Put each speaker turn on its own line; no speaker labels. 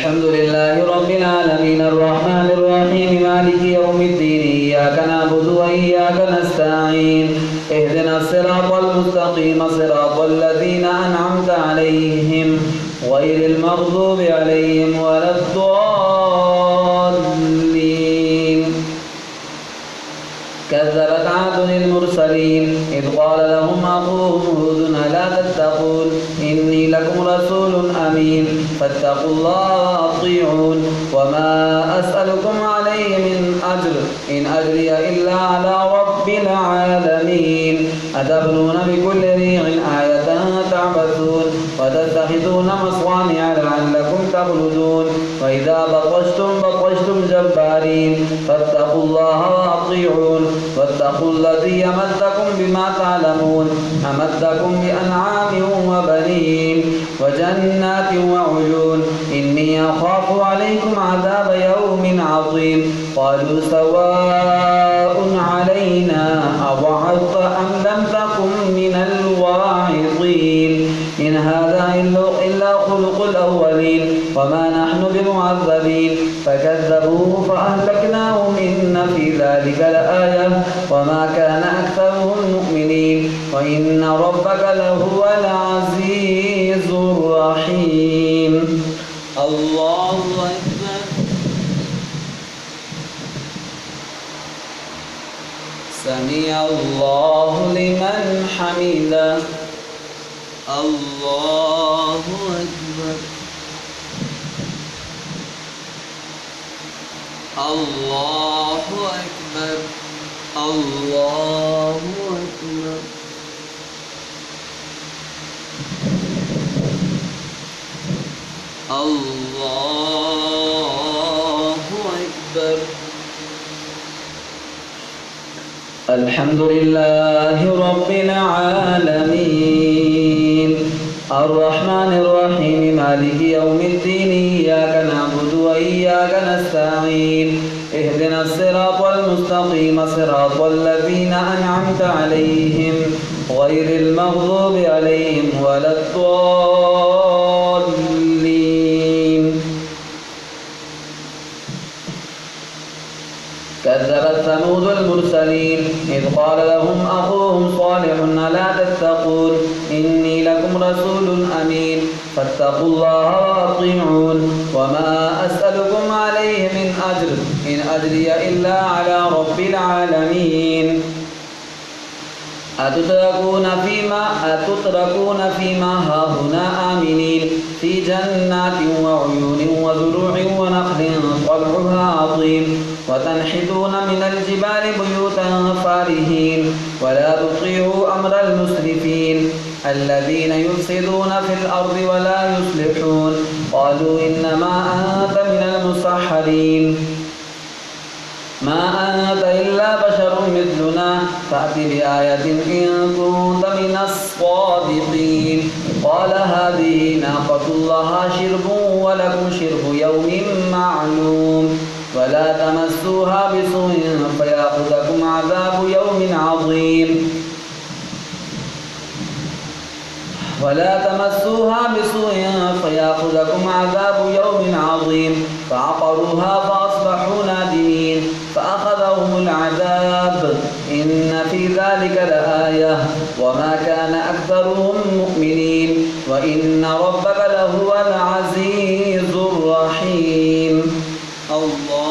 الحمد لله رب العالمين الرحمن الرحيم مالك يوم الدين إياك نعبد وإياك نستعين اهدنا الصراط المستقيم صراط الذين أنعمت عليهم غير المغضوب عليهم ولا الضالين. كذبت عاد المرسلين إذ قال لهم أخوهم هود ألا تتقون إني لكم رسول أمين فاتقوا الله وأطيعون وما أسألكم عليه من أجر إن أجري إلا على رب العالمين. أتبنون بكل ريع آية تعبثون وتتخذون مصانع لعلكم تخلدون وإذا بطشتم جبارين فاتقوا الله وأطيعون واتقوا الذي يمدكم بما تعلمون أمدكم بأنعام وبنين وجنات وعيون إني أخاف عليكم عذاب يوم عظيم. قالوا سواء علينا أوعظت أم لم تكن من الواعظين إن هذا إلا خلق الأولين وما نحن بمعذبين. فكذبوه فأهلكناهم إن في ذلك لآية وما كان أكثرهم مؤمنين وإن ربك لهو العزيز الرحيم. الله أكبر. سمع الله لمن حمده. الله أكبر. الله أكبر. الله أكبر. الله أكبر. الحمد لله رب العالمين الرحمن الرحيم مالك يوم الدين إياك نعبد وإياك نستعين اهدنا الصراط المستقيم صراط الذين أنعمت عليهم غير المغضوب عليهم ولا الضالين. كذبت ثمود المرسلين إذ قال لهم أخوهم صالح ألا تتقون إني لكم رسول أمين فاتقوا الله وأطيعون وما أسألكم عليه من أجر إن أجري إلا على رب العالمين. أتتركون فيما هاهنا آمنين في جنات وعيون وزروع ونخل طلعها عظيم وتنحتون من الجبال بيوتا فارهين ولا تطيعوا أمر المسرفين الذين يفسدون في الأرض ولا يصلحون. قالوا إنما أنت من المسحرين ما أنت إلا بشر مثلنا فأت بآية إن كنت من الصادقين. قال هذه ناقة الله شرب ولكم شرب يوم معلوم ولا تمسوها بسوء فيأخذكم عذاب يوم عظيم. فعقروها فأصبحوا نادمين فأخذهم العذاب إن في ذلك لآية وما كان أكثرهم مؤمنين وإن ربك لهو العزيز الرحيم. الله